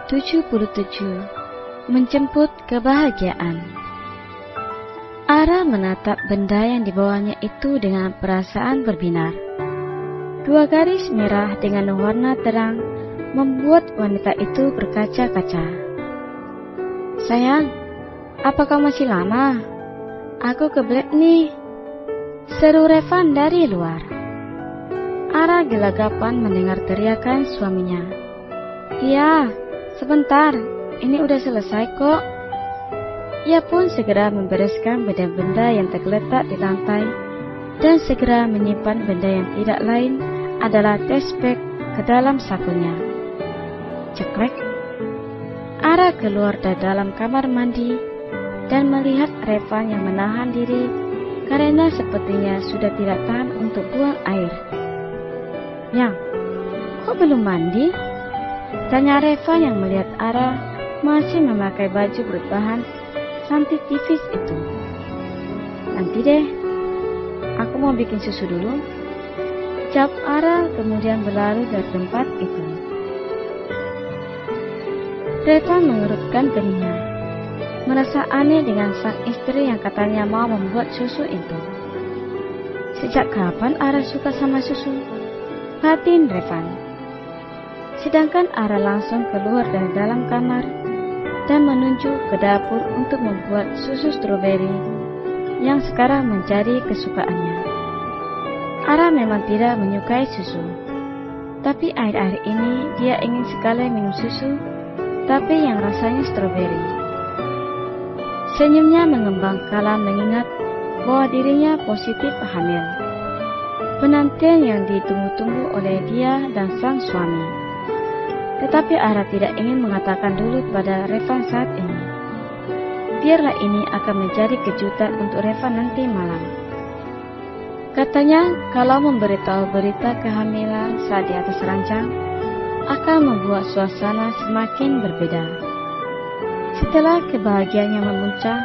77. Menjemput kebahagiaan. Ara menatap benda yang dibawanya itu dengan perasaan berbinar. 2 garis merah dengan warna terang membuat wanita itu berkaca-kaca. "Sayang, apakah masih lama? Aku kebelet nih," seru Revan dari luar. Ara gelagapan mendengar teriakan suaminya. "Iya, sebentar, ini udah selesai kok." Ia pun segera membereskan benda-benda yang tergeletak di lantai dan segera menyimpan benda yang tidak lain adalah tote bag ke dalam sakunya. Ceklek. Ara keluar dari dalam kamar mandi dan melihat Revan yang menahan diri karena sepertinya sudah tidak tahan untuk buang air. "Yang, kok belum mandi?" tanya Revan yang melihat Ara masih memakai baju berbahan cantik tipis itu. "Nanti deh, aku mau bikin susu dulu," jawab Ara kemudian berlari dari tempat itu. Revan mengerutkan keningnya, merasa aneh dengan sang istri yang katanya mau membuat susu itu. Sejak kapan Ara suka sama susu? Batin Revan. Sedangkan Ara langsung keluar dari dalam kamar dan menuju ke dapur untuk membuat susu stroberi yang sekarang menjadi kesukaannya. Ara memang tidak menyukai susu, tapi akhir-akhir ini dia ingin sekali minum susu, tapi yang rasanya stroberi. Senyumnya mengembang kala mengingat bahwa dirinya positif hamil, penantian yang ditunggu-tunggu oleh dia dan sang suami. Tetapi Ara tidak ingin mengatakan dulu pada Revan saat ini. Biarlah ini akan menjadi kejutan untuk Revan nanti malam. Katanya kalau memberitahu berita kehamilan saat di atas ranjang akan membuat suasana semakin berbeda. Setelah kebahagiaannya memuncak,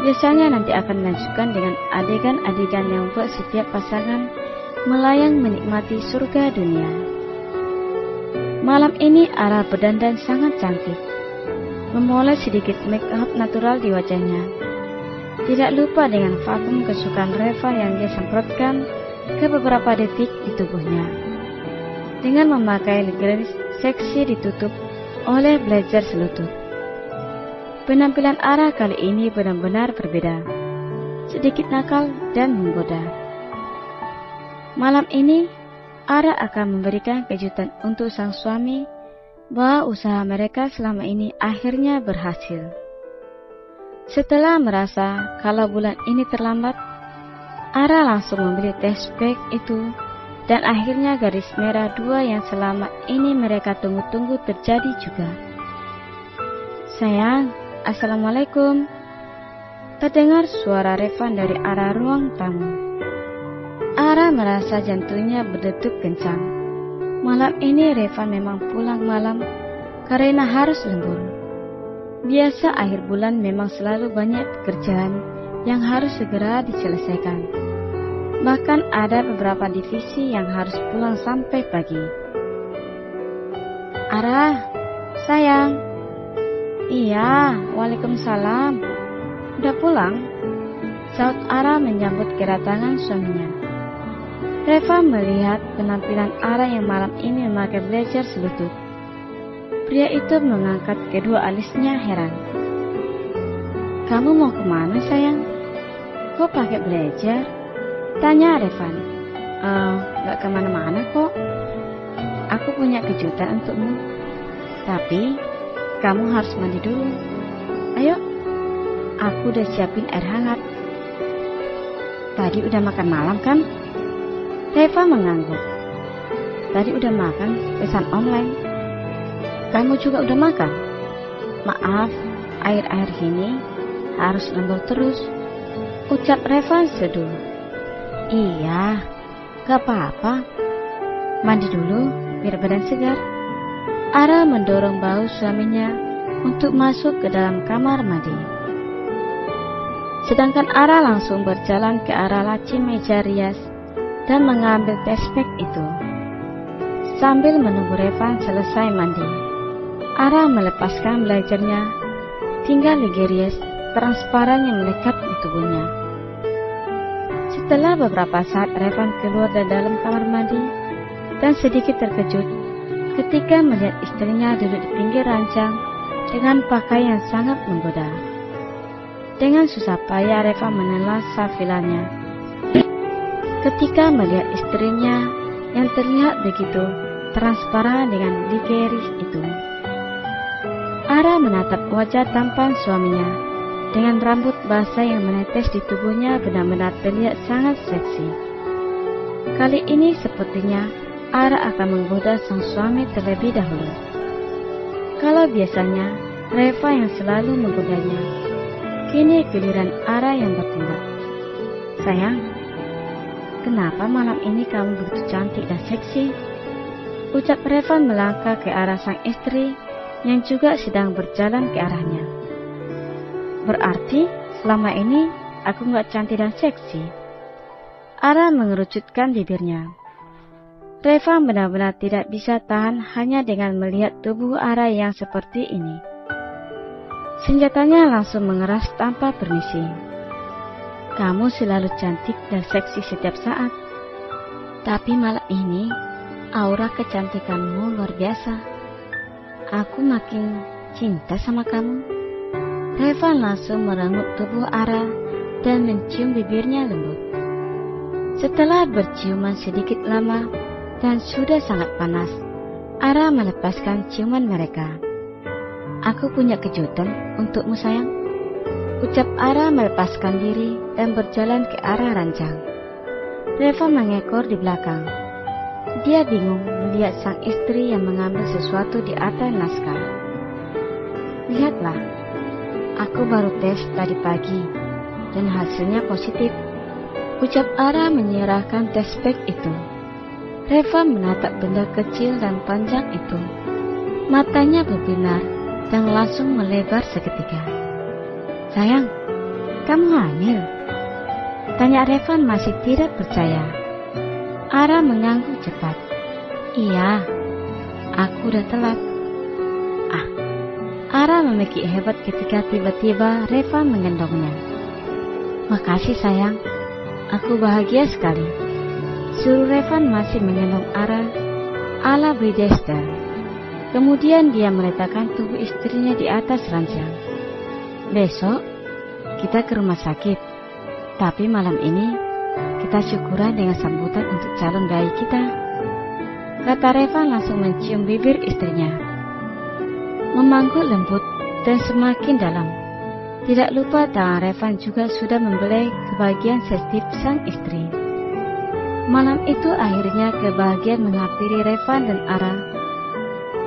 biasanya nanti akan dilanjutkan dengan adegan-adegan yang membuat setiap pasangan melayang menikmati surga dunia. Malam ini Ara berdandan sangat cantik, memoles sedikit make up natural di wajahnya. Tidak lupa dengan parfum kesukaan Reva yang dia semprotkan ke beberapa detik di tubuhnya. Dengan memakai leggings seksi ditutup oleh blazer selutut. Penampilan Ara kali ini benar-benar berbeda, sedikit nakal dan menggoda. Malam ini Ara akan memberikan kejutan untuk sang suami bahwa usaha mereka selama ini akhirnya berhasil. Setelah merasa kalau bulan ini terlambat, Ara langsung membeli tote bag itu dan akhirnya garis merah 2 yang selama ini mereka tunggu-tunggu terjadi juga. "Sayang, Assalamualaikum," terdengar suara Revan dari arah ruang tamu. Ara merasa jantungnya berdetuk kencang. Malam ini Revan memang pulang malam karena harus lembur. Biasa akhir bulan memang selalu banyak pekerjaan yang harus segera diselesaikan. Bahkan ada beberapa divisi yang harus pulang sampai pagi. "Ara, sayang." "Iya, waalaikumsalam. Udah pulang?" saut Ara menyambut kedatangan suaminya. Reva melihat penampilan Ara yang malam ini memakai blazer selutut. Pria itu mengangkat kedua alisnya heran. "Kamu mau kemana sayang? Kok pakai blazer?" tanya Revan. Gak kemana-mana kok. Aku punya kejutan untukmu. Tapi kamu harus mandi dulu. Ayo, aku udah siapin air hangat. Tadi udah makan malam kan? Reva mengangguk. Tadi udah makan, pesan online. Kamu juga udah makan? Maaf, air-air ini harus lembur terus, ucap Reva seduh. Iya, gak apa-apa. Mandi dulu biar badan segar. Ara mendorong bahu suaminya untuk masuk ke dalam kamar mandi. Sedangkan Ara langsung berjalan ke arah laci meja rias dan mengambil tespek itu. Sambil menunggu Revan selesai mandi, Ara melepaskan belajarnya, tinggal Ligerius transparan yang melekat di tubuhnya. Setelah beberapa saat Revan keluar dari dalam kamar mandi dan sedikit terkejut ketika melihat istrinya duduk di pinggir ranjang dengan pakaian sangat menggoda. Dengan susah payah Reva menelan safilannya ketika melihat istrinya yang terlihat begitu transparan dengan Ligerius itu. Ara menatap wajah tampan suaminya dengan rambut basah yang menetes di tubuhnya benar-benar terlihat sangat seksi. Kali ini sepertinya Ara akan menggoda sang suami terlebih dahulu. Kalau biasanya Reva yang selalu menggodanya, kini giliran Ara yang bertindak. Sayang, kenapa malam ini kamu begitu cantik dan seksi? Ucap Revan melangkah ke arah sang istri yang juga sedang berjalan ke arahnya. Berarti selama ini aku gak cantik dan seksi? Ara mengerucutkan bibirnya. Reva benar-benar tidak bisa tahan hanya dengan melihat tubuh Ara yang seperti ini. Senjatanya langsung mengeras tanpa permisi. Kamu selalu cantik dan seksi setiap saat. Tapi malam ini aura kecantikanmu luar biasa. Aku makin cinta sama kamu. Reva langsung merenggut tubuh Ara dan mencium bibirnya lembut. Setelah berciuman sedikit lama dan sudah sangat panas, Ara melepaskan ciuman mereka. Aku punya kejutan untukmu sayang, ucap Ara melepaskan diri dan berjalan ke arah ranjang. Reva mengekor di belakang. Dia bingung melihat sang istri yang mengambil sesuatu di atas naskah. Lihatlah, aku baru tes tadi pagi dan hasilnya positif, ucap Ara menyerahkan tes pack itu. Reva menatap benda kecil dan panjang itu. Matanya berbinar dan langsung melebar seketika. Sayang, kamu hamil? Tanya Revan masih tidak percaya. Ara mengangguk cepat. Iya, aku udah telat. Ara memekik hebat ketika tiba-tiba Revan menggendongnya. Makasih sayang, aku bahagia sekali. Suruh Revan masih menggendong Ara ala Bridgester. Kemudian dia meletakkan tubuh istrinya di atas ranjang. Besok kita ke rumah sakit, tapi malam ini kita syukuran dengan sambutan untuk calon bayi kita, kata Revan langsung mencium bibir istrinya. Memanggut lembut dan semakin dalam. Tidak lupa tangan Revan juga sudah membelai ke bagian sensitif sang istri. Malam itu akhirnya kebahagiaan menghampiri Revan dan Ara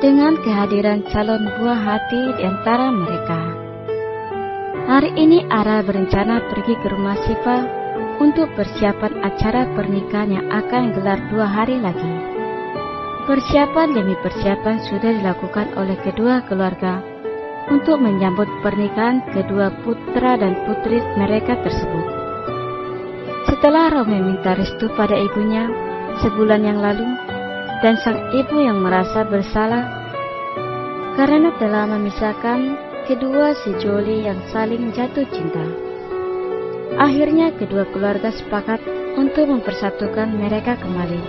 dengan kehadiran calon buah hati di antara mereka. Hari ini Ara berencana pergi ke rumah Siva untuk persiapan acara pernikahan yang akan gelar 2 hari lagi. Persiapan demi persiapan sudah dilakukan oleh kedua keluarga untuk menyambut pernikahan kedua putra dan putri mereka tersebut. Setelah Romi minta restu pada ibunya sebulan yang lalu, dan sang ibu yang merasa bersalah karena telah memisahkan kedua sejoli yang saling jatuh cinta. Akhirnya kedua keluarga sepakat untuk mempersatukan mereka kembali,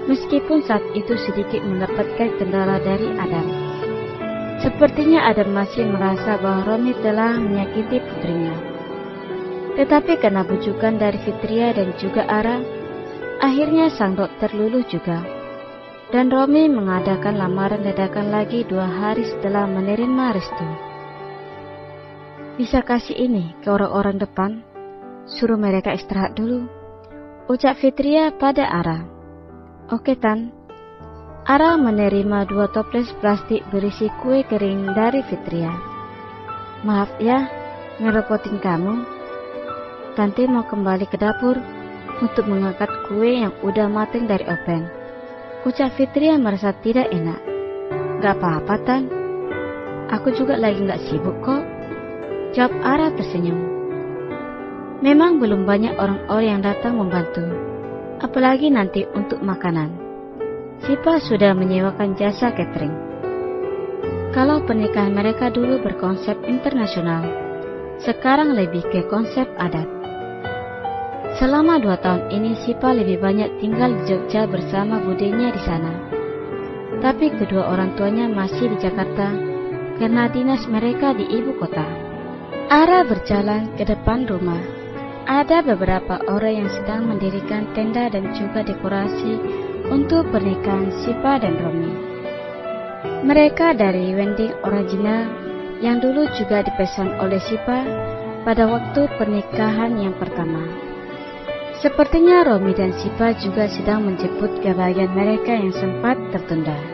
meskipun saat itu sedikit mendapatkan kendala dari Adam. Sepertinya Adam masih merasa bahwa Romi telah menyakiti putrinya. Tetapi karena bujukan dari Fitria dan juga Ara, akhirnya sang dokter luluh juga. Dan Romi mengadakan lamaran dadakan lagi 2 hari setelah menerima restu. Bisa kasih ini ke orang-orang depan, suruh mereka istirahat dulu, ucap Fitria pada Ara. Oke Tan. Ara menerima 2 toples plastik berisi kue kering dari Fitria. Maaf ya, ngerepotin kamu. Tante mau kembali ke dapur untuk mengangkat kue yang udah matang dari oven, ucap Fitria merasa tidak enak. Gak apa-apa Tan, aku juga lagi gak sibuk kok, jawab Ara tersenyum. Memang belum banyak orang-orang yang datang membantu, apalagi nanti untuk makanan. Sipa sudah menyewakan jasa catering. kalau pernikahan mereka dulu berkonsep internasional, sekarang lebih ke konsep adat. Selama 2 tahun ini Sipa lebih banyak tinggal di Jogja bersama budenya di sana. Tapi kedua orang tuanya masih di Jakarta karena dinas mereka di ibu kota. Ara berjalan ke depan rumah. Ada beberapa orang yang sedang mendirikan tenda dan juga dekorasi untuk pernikahan Sipa dan Romi. Mereka dari wedding original yang dulu juga dipesan oleh Sipa pada waktu pernikahan yang pertama. Sepertinya Romi dan Sipa juga sedang menjemput kebahagiaan mereka yang sempat tertunda.